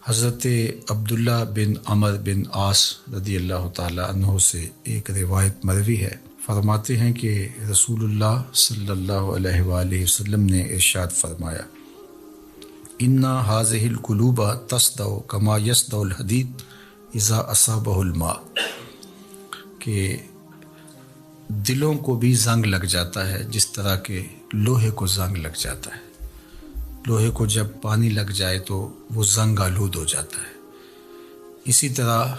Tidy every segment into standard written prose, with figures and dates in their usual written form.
حضرت عبداللہ بن عمر بن عاص رضی اللہ تعالیٰ عنہ سے ایک روایت مروی ہے، فرماتے ہیں کہ رسول اللہ صلی اللہ علیہ وآلہ وسلم نے ارشاد فرمایا، اِنَّ هَذِهِ الْقُلُوبَ تَصْدَعُ كَمَا يَصْدَعُ الْحَدِيدُ اِذَا أَصَابَهُ الْمَاءُ، کہ دلوں کو بھی زنگ لگ جاتا ہے جس طرح کہ لوہے کو زنگ لگ جاتا ہے۔ لوہے کو جب پانی لگ جائے تو وہ زنگ آلود ہو جاتا ہے۔ اسی طرح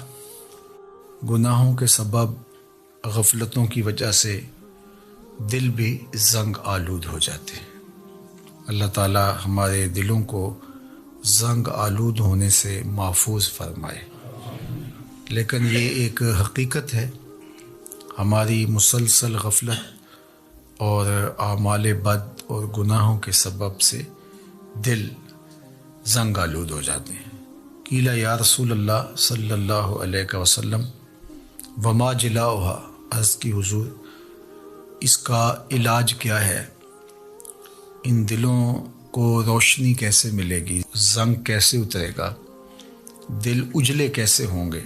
گناہوں کے سبب غفلتوں کی وجہ سے دل بھی زنگ آلود ہو جاتے ہیں۔ اللہ تعالی ہمارے دلوں کو زنگ آلود ہونے سے محفوظ فرمائے۔ لیکن یہ ایک حقیقت ہے، ہماری مسلسل غفلت اور اعمال بد اور گناہوں کے سبب سے دل زنگ آلود ہو جاتے ہیں۔ قیل یا رسول اللہ صلی اللہ علیہ وسلم وما جلاؤها، عرض کی حضور اس کا علاج کیا ہے؟ ان دلوں کو روشنی کیسے ملے گی؟ زنگ کیسے اترے گا؟ دل اجلے کیسے ہوں گے؟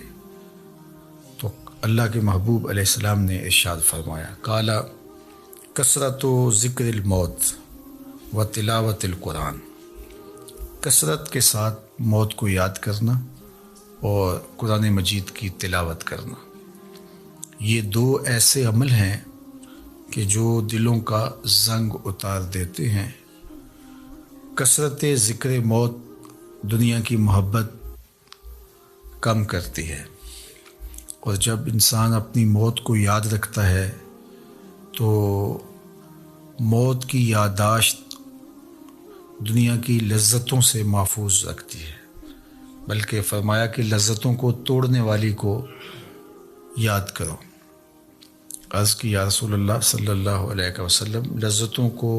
تو اللہ کے محبوب علیہ السلام نے ارشاد فرمایا، قال کثرت ذکر الموت و تلاوت القرآن، کثرت کے ساتھ موت کو یاد کرنا اور قرآن مجید کی تلاوت کرنا، یہ دو ایسے عمل ہیں کہ جو دلوں کا زنگ اتار دیتے ہیں۔ کثرت ذکر موت دنیا کی محبت کم کرتی ہے، اور جب انسان اپنی موت کو یاد رکھتا ہے تو موت کی یادداشت دنیا کی لذتوں سے محفوظ رکھتی ہے، بلکہ فرمایا کہ لذتوں کو توڑنے والی کو یاد کرو۔ عرض کی یا رسول اللہ صلی اللہ علیہ وسلم لذتوں کو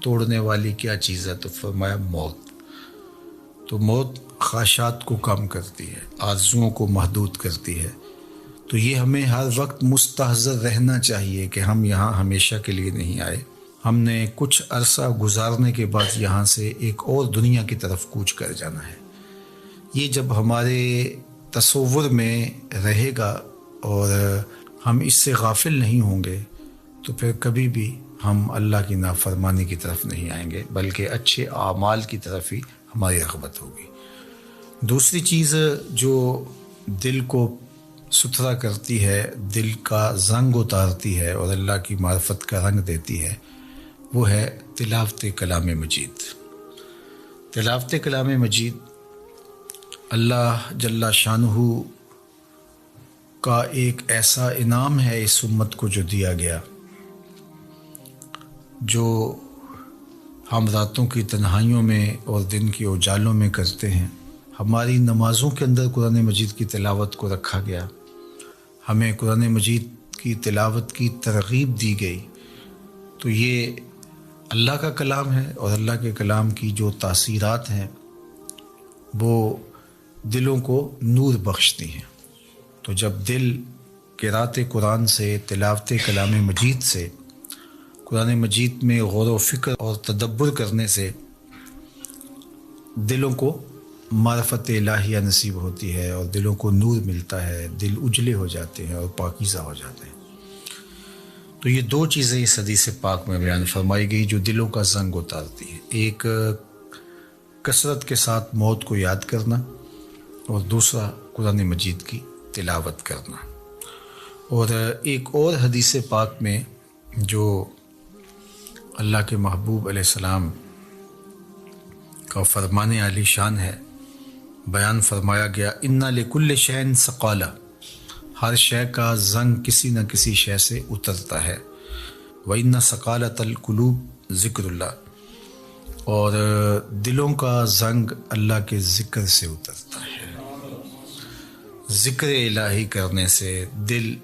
توڑنے والی کیا چیز ہے؟ تو فرمایا موت۔ تو موت خواہشات کو کم کرتی ہے، آرزوؤں کو محدود کرتی ہے۔ تو یہ ہمیں ہر وقت مستحضر رہنا چاہیے کہ ہم یہاں ہمیشہ کے لیے نہیں آئے، ہم نے کچھ عرصہ گزارنے کے بعد یہاں سے ایک اور دنیا کی طرف کوچ کر جانا ہے۔ یہ جب ہمارے تصور میں رہے گا اور ہم اس سے غافل نہیں ہوں گے تو پھر کبھی بھی ہم اللہ کی نافرمانی کی طرف نہیں آئیں گے، بلکہ اچھے اعمال کی طرف ہی ہماری رغبت ہوگی۔ دوسری چیز جو دل کو ستھرا کرتی ہے، دل کا زنگ اتارتی ہے اور اللہ کی معرفت کا رنگ دیتی ہے، وہ ہے تلاوت کلام مجید۔ تلاوت کلام مجید اللہ جل شانہ کا ایک ایسا انعام ہے اس امت کو جو دیا گیا، جو ہم راتوں کی تنہائیوں میں اور دن کے اجالوں میں کرتے ہیں۔ ہماری نمازوں کے اندر قرآن مجید کی تلاوت کو رکھا گیا، ہمیں قرآن مجید کی تلاوت کی ترغیب دی گئی۔ تو یہ اللہ کا کلام ہے، اور اللہ کے کلام کی جو تاثیرات ہیں وہ دلوں کو نور بخشتی ہیں۔ تو جب دل قرأت قرآن سے، تلاوت کلام مجید سے، قرآن مجید میں غور و فکر اور تدبر کرنے سے دلوں کو معرفت الہیہ نصیب ہوتی ہے اور دلوں کو نور ملتا ہے، دل اجلے ہو جاتے ہیں اور پاکیزہ ہو جاتے ہیں۔ تو یہ دو چیزیں اس حدیث پاک میں بیان فرمائی گئی جو دلوں کا زنگ اتارتی ہے، ایک کثرت کے ساتھ موت کو یاد کرنا اور دوسرا قرآن مجید کی تلاوت کرنا۔ اور ایک اور حدیث پاک میں جو اللہ کے محبوب علیہ السلام کا فرمان عالی شان ہے، بیان فرمایا گیا، اِنَّ لِكُلِّ شَيْءٍ ثَقَالَةٍ، ہر شے کا زنگ کسی نہ کسی شے سے اترتا ہے۔ وَإِنَّ ثَقَالَةَ الْقُلُوبِ ذِكْرُ اللَّهِ، اور دلوں کا زنگ اللہ کے ذکر سے اترتا ہے۔ ذکر الہی کرنے سے دل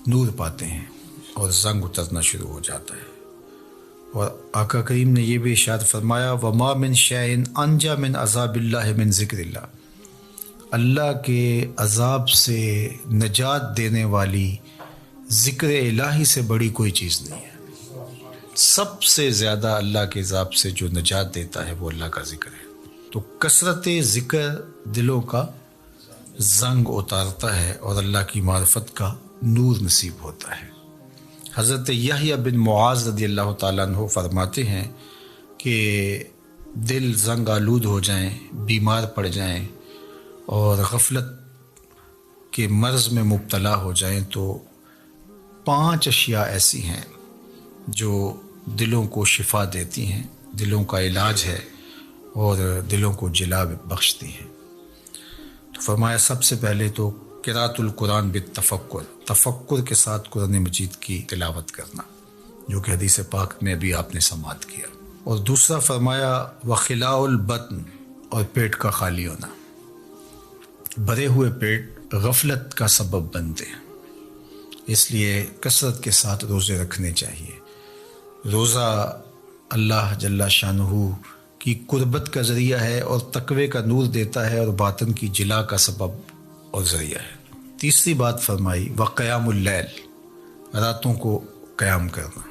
نور پاتے ہیں اور زنگ اترنا شروع ہو جاتا ہے۔ اور آقا کریم نے یہ بھی ارشاد فرمایا، وَمَا مِن شَيْءٍ أَنْجَى مِنْ عَذَابِ اللَّهِ مِنْ ذِكْرِ اللَّهِ، اللہ کے عذاب سے نجات دینے والی ذکر الہی سے بڑی کوئی چیز نہیں ہے۔ سب سے زیادہ اللہ کے عذاب سے جو نجات دیتا ہے وہ اللہ کا ذکر ہے۔ تو کثرت ذکر دلوں کا زنگ اتارتا ہے اور اللہ کی معرفت کا نور نصیب ہوتا ہے۔ حضرت یحییٰ بن معاذ رضی اللہ تعالیٰ عنہ فرماتے ہیں کہ دل زنگ آلود ہو جائیں، بیمار پڑ جائیں اور غفلت کے مرض میں مبتلا ہو جائیں تو 5 اشیاء ایسی ہیں جو دلوں کو شفا دیتی ہیں، دلوں کا علاج ہے اور دلوں کو جلا بخشتی ہیں۔ تو فرمایا سب سے پہلے تو قراءۃ القرآن بالتفکر، تفکر کے ساتھ قرآن مجید کی تلاوت کرنا، جو کہ حدیث پاک میں بھی آپ نے سماعت کیا۔ اور دوسرا فرمایا وخلاء البطن، اور پیٹ کا خالی ہونا۔ بھرے ہوئے پیٹ غفلت کا سبب بنتے ہیں، اس لیے کثرت کے ساتھ روزے رکھنے چاہیے۔ روزہ اللہ جل شانہ کی قربت کا ذریعہ ہے اور تقوی کا نور دیتا ہے اور باطن کی جلا کا سبب اور ذریعہ ہے۔ تیسری بات فرمائی وقیام اللیل، راتوں کو قیام کرنا،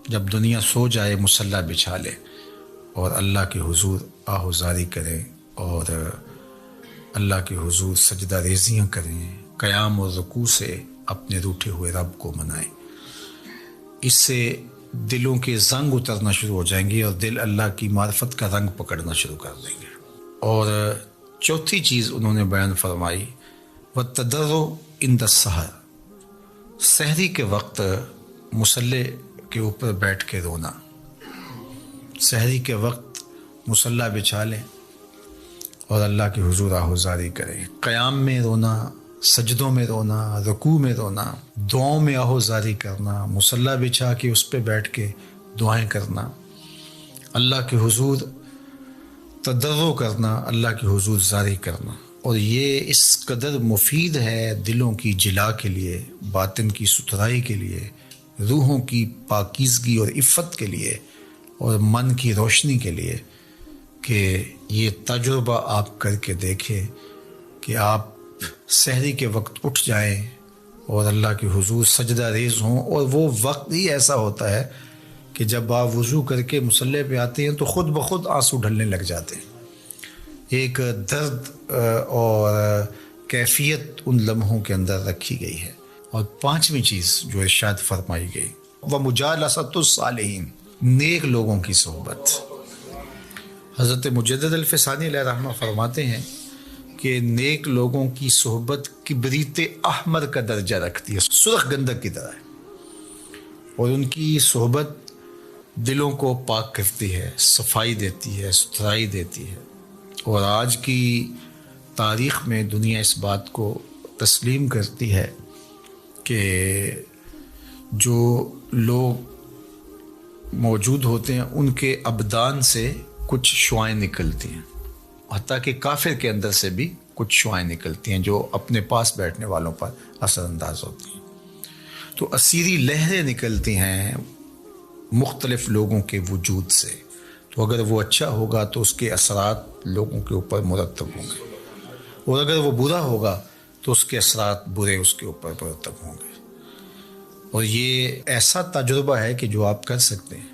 جب دنیا سو جائے مصلی بچھا لے اور اللہ کے حضور آہوزاری کریں اور اللہ کے حضور سجدہ ریزیاں کریں، قیام اور رکوع سے اپنے روٹھے ہوئے رب کو منائیں۔ اس سے دلوں کے زنگ اترنا شروع ہو جائیں گے اور دل اللہ کی معرفت کا رنگ پکڑنا شروع کر دیں گے۔ اور چوتھی چیز انہوں نے بیان فرمائی وَالتَّضَرُّعُ عِنْدَ السَّحَرِ، سحری کے وقت مصلی کے اوپر بیٹھ کے رونا۔ سحری کے وقت مصلی بچھا لیں اور اللہ کے حضور آہوزاری کریں، قیام میں رونا، سجدوں میں رونا، رکوع میں رونا، دعاؤں میں آہوزاری کرنا، مصلی بچھا کے اس پہ بیٹھ کے دعائیں کرنا، اللہ کے حضور تضرع کرنا، اللہ کے حضور زاری کرنا۔ اور یہ اس قدر مفید ہے دلوں کی جلا کے لیے، باطن کی ستھرائی کے لیے، روحوں کی پاکیزگی اور عفت کے لیے اور من کی روشنی کے لیے کہ یہ تجربہ آپ کر کے دیکھیں کہ آپ سحری کے وقت اٹھ جائیں اور اللہ کے حضور سجدہ ریز ہوں، اور وہ وقت ہی ایسا ہوتا ہے کہ جب آپ وضو کر کے مصلی پہ آتے ہیں تو خود بخود آنسو ڈھلنے لگ جاتے ہیں۔ ایک درد اور کیفیت ان لمحوں کے اندر رکھی گئی ہے۔ اور پانچویں چیز جو ارشاد فرمائی گئی وَمُجَالَسَةُ الصَّالِحِينَ، نیک لوگوں کی صحبت۔ حضرت مجدد الفسانی علیہ رحمہ فرماتے ہیں کہ نیک لوگوں کی صحبت کبریت احمر کا درجہ رکھتی ہے، سرخ گندک کی طرح ہے، اور ان کی صحبت دلوں کو پاک کرتی ہے، صفائی دیتی ہے، ستھرائی دیتی ہے۔ اور آج کی تاریخ میں دنیا اس بات کو تسلیم کرتی ہے کہ جو لوگ موجود ہوتے ہیں ان کے ابدان سے کچھ شعائیں نکلتی ہیں، حتیٰ کہ کافر کے اندر سے بھی کچھ شعائیں نکلتی ہیں جو اپنے پاس بیٹھنے والوں پر اثر انداز ہوتی ہیں۔ تو اسیری لہریں نکلتی ہیں مختلف لوگوں کے وجود سے، تو اگر وہ اچھا ہوگا تو اس کے اثرات لوگوں کے اوپر مرتب ہوں گے، اور اگر وہ برا ہوگا تو اس کے اثرات برے اس کے اوپر مرتب ہوں گے۔ اور یہ ایسا تجربہ ہے کہ جو آپ کر سکتے ہیں۔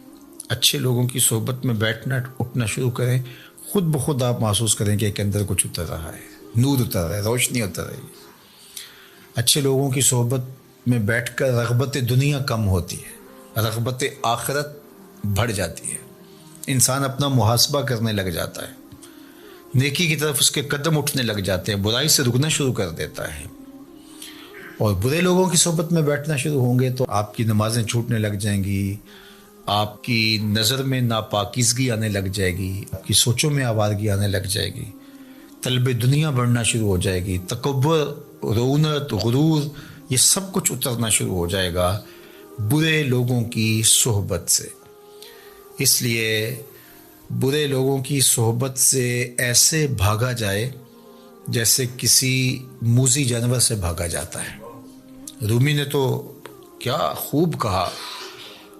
اچھے لوگوں کی صحبت میں بیٹھنا اٹھنا شروع کریں، خود بخود آپ محسوس کریں کہ ایک اندر کچھ اتر رہا ہے، نور اتر رہا ہے، روشنی اتر رہی ہے۔ اچھے لوگوں کی صحبت میں بیٹھ کر رغبت دنیا کم ہوتی ہے، رغبت آخرت بڑھ جاتی ہے، انسان اپنا محاسبہ کرنے لگ جاتا ہے، نیکی کی طرف اس کے قدم اٹھنے لگ جاتے ہیں، برائی سے رکنا شروع کر دیتا ہے۔ اور برے لوگوں کی صحبت میں بیٹھنا شروع ہوں گے تو آپ کی نمازیں چھوٹنے لگ جائیں گی، آپ کی نظر میں ناپاکیزگی آنے لگ جائے گی، آپ کی سوچوں میں آوارگی آنے لگ جائے گی، طلب دنیا بڑھنا شروع ہو جائے گی، تکبر، رعونت، غرور، یہ سب کچھ اترنا شروع ہو جائے گا برے لوگوں کی صحبت سے۔ اس لیے برے لوگوں کی صحبت سے ایسے بھاگا جائے جیسے کسی موذی جانور سے بھاگا جاتا ہے۔ رومی نے تو کیا خوب کہا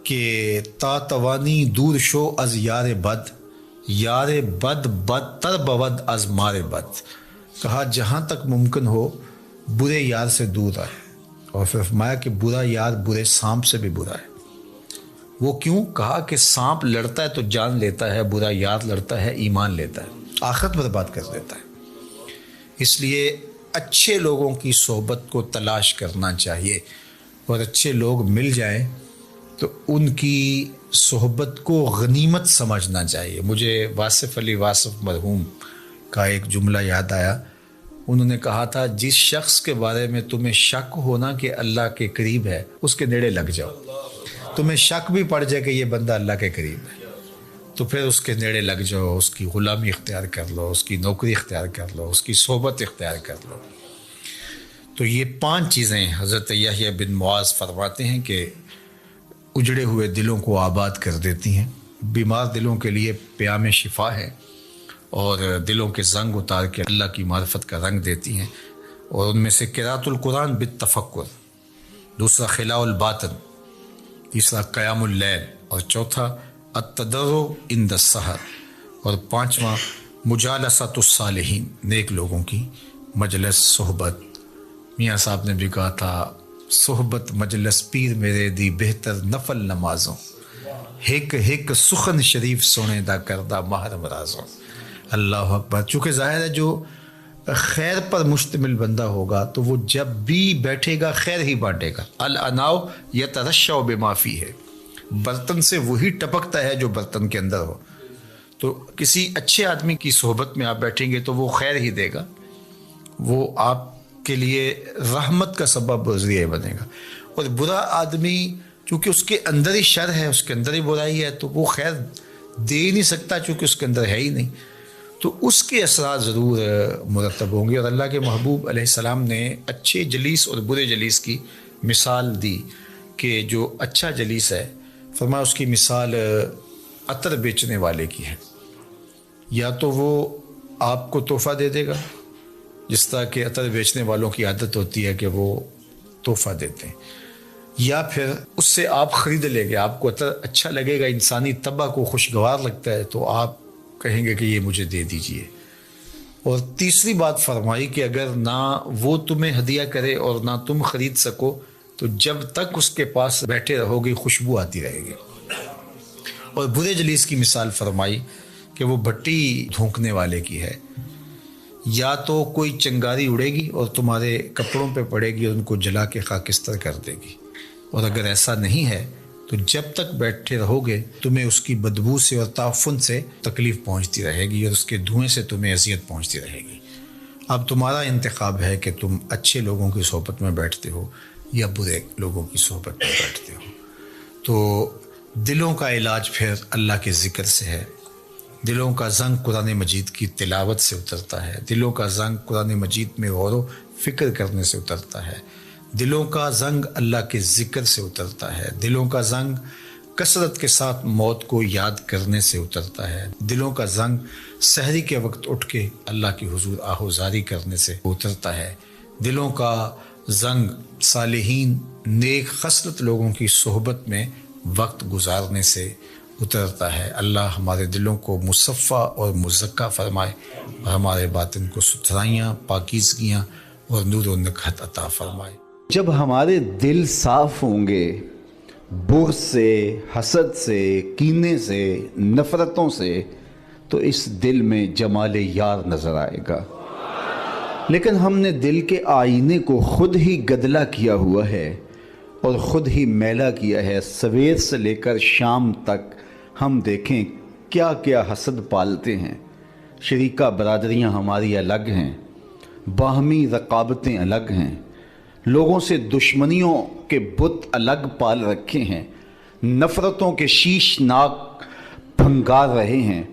کہ تا توانی دور شو از یار بد، یار بد بدتر بود از مار بد، کہا جہاں تک ممکن ہو برے یار سے دور رہے، اور پھر فرمایا کہ برا یار برے سانپ سے بھی برا ہے۔ وہ کیوں؟ کہا کہ سانپ لڑتا ہے تو جان لیتا ہے، برا یار لڑتا ہے ایمان لیتا ہے، آخرت برباد کر دیتا ہے۔ اس لیے اچھے لوگوں کی صحبت کو تلاش کرنا چاہیے، اور اچھے لوگ مل جائیں تو ان کی صحبت کو غنیمت سمجھنا چاہیے۔ مجھے واصف علی واصف مرحوم کا ایک جملہ یاد آیا۔ انہوں نے کہا تھا، جس شخص کے بارے میں تمہیں شک ہونا کہ اللہ کے قریب ہے، اس کے نیڑے لگ جاؤ۔ تمہیں شک بھی پڑ جائے کہ یہ بندہ اللہ کے قریب ہے تو پھر اس کے نیڑے لگ جاؤ، اس کی غلامی اختیار کر لو، اس کی نوکری اختیار کر لو، اس کی صحبت اختیار کر لو۔ تو یہ 5 چیزیں حضرت یحییٰ بن معاذ فرماتے ہیں کہ اجڑے ہوئے دلوں کو آباد کر دیتی ہیں، بیمار دلوں کے لیے پیام شفا ہے، اور دلوں کے زنگ اتار کے اللہ کی معرفت کا رنگ دیتی ہیں۔ اور ان میں سے قراءۃ القرآن بالتفکر، دوسرا خلاء الباطن، تیسرا قیام اللیل، اور چوتھا التضرع عند السحر، اور 5واں مجالسۃ الصالحین، نیک لوگوں کی مجلس صحبت۔ میاں صاحب نے بھی کہا تھا، صحبت مجلس پیر میرے دی بہتر نفل نمازوں، ہک ہک سخن شریف سونے دا کردہ محرم رازوں۔ اللہ اکبر۔ چونکہ ظاہر ہے جو خیر پر مشتمل بندہ ہوگا تو وہ جب بھی بیٹھے گا خیر ہی بانٹے گا۔ الاناؤ یترشع بما فیہ، برتن سے وہی ٹپکتا ہے جو برتن کے اندر ہو۔ تو کسی اچھے آدمی کی صحبت میں آپ بیٹھیں گے تو وہ خیر ہی دے گا، وہ آپ کے لیے رحمت کا سبب و ذریعہ بنے گا۔ اور برا آدمی چونکہ اس کے اندر ہی شر ہے، اس کے اندر ہی برائی ہے، تو وہ خیر دے ہی نہیں سکتا چونکہ اس کے اندر ہے ہی نہیں، تو اس کے اثرات ضرور مرتب ہوں گے۔ اور اللہ کے محبوب علیہ السلام نے اچھے جلیس اور برے جلیس کی مثال دی کہ جو اچھا جلیس ہے، فرمایا اس کی مثال عطر بیچنے والے کی ہے، یا تو وہ آپ کو تحفہ دے دے گا، جس طرح کہ عطر بیچنے والوں کی عادت ہوتی ہے کہ وہ تحفہ دیتے ہیں، یا پھر اس سے آپ خرید لیں گے، آپ کو عطر اچھا لگے گا، انسانی طبع کو خوشگوار لگتا ہے تو آپ کہیں گے کہ یہ مجھے دے دیجئے۔ اور تیسری بات فرمائی کہ اگر نہ وہ تمہیں ہدیہ کرے اور نہ تم خرید سکو تو جب تک اس کے پاس بیٹھے رہو گے خوشبو آتی رہے گی۔ اور برے جلیس کی مثال فرمائی کہ وہ بھٹی دھونکنے والے کی ہے، یا تو کوئی چنگاری اڑے گی اور تمہارے کپڑوں پہ پڑے گی اور ان کو جلا کے خاکستر کر دے گی، اور اگر ایسا نہیں ہے تو جب تک بیٹھے رہو گے تمہیں اس کی بدبو سے اور تعفن سے تکلیف پہنچتی رہے گی، اور اس کے دھوئیں سے تمہیں اذیت پہنچتی رہے گی۔ اب تمہارا انتخاب ہے کہ تم اچھے لوگوں کی صحبت میں بیٹھتے ہو یا برے لوگوں کی صحبت میں بیٹھتے ہو۔ تو دلوں کا علاج پھر اللہ کے ذکر سے ہے، دلوں کا زنگ قرآن مجید کی تلاوت سے اترتا ہے، دلوں کا زنگ قرآن مجید میں غور و فکر کرنے سے اترتا ہے، دلوں کا زنگ اللہ کے ذکر سے اترتا ہے، دلوں کا زنگ کثرت کے ساتھ موت کو یاد کرنے سے اترتا ہے، دلوں کا زنگ سحری کے وقت اٹھ کے اللہ کی حضور آہوزاری کرنے سے اترتا ہے، دلوں کا زنگ صالحین نیک خصلت لوگوں کی صحبت میں وقت گزارنے سے اترتا ہے۔ اللہ ہمارے دلوں کو مصفہ اور مزکہ فرمائے اور ہمارے باطن کو ستھرائیاں، پاکیزگیاں اور نور و نکہت عطا فرمائے۔ جب ہمارے دل صاف ہوں گے بغض سے، حسد سے، کینے سے، نفرتوں سے، تو اس دل میں جمال یار نظر آئے گا۔ لیکن ہم نے دل کے آئینے کو خود ہی گدلا کیا ہوا ہے اور خود ہی میلا کیا ہے۔ سویر سے لے کر شام تک ہم دیکھیں کیا کیا حسد پالتے ہیں، شریکہ برادریاں ہماری الگ ہیں، باہمی رقابتیں الگ ہیں، لوگوں سے دشمنیوں کے بت الگ پال رکھے ہیں، نفرتوں کے شیشناک بھنگار رہے ہیں،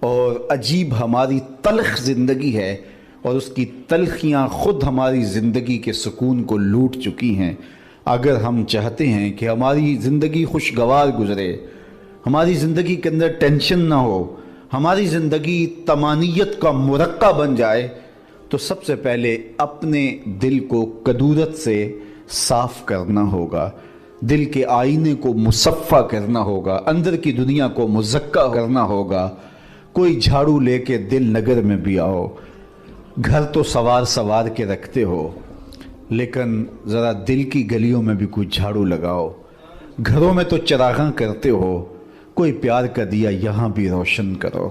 اور عجیب ہماری تلخ زندگی ہے اور اس کی تلخیاں خود ہماری زندگی کے سکون کو لوٹ چکی ہیں۔ اگر ہم چاہتے ہیں کہ ہماری زندگی خوشگوار گزرے، ہماری زندگی کے اندر ٹینشن نہ ہو، ہماری زندگی طمانیت کا مرقع بن جائے، تو سب سے پہلے اپنے دل کو کدورت سے صاف کرنا ہوگا، دل کے آئینے کو مصفہ کرنا ہوگا، اندر کی دنیا کو مزکہ کرنا ہوگا۔ کوئی جھاڑو لے کے دل نگر میں بھی آؤ، گھر تو سوار کے رکھتے ہو، لیکن ذرا دل کی گلیوں میں بھی کوئی جھاڑو لگاؤ۔ گھروں میں تو چراغاں کرتے ہو، کوئی پیار کا دیا یہاں بھی روشن کرو۔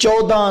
14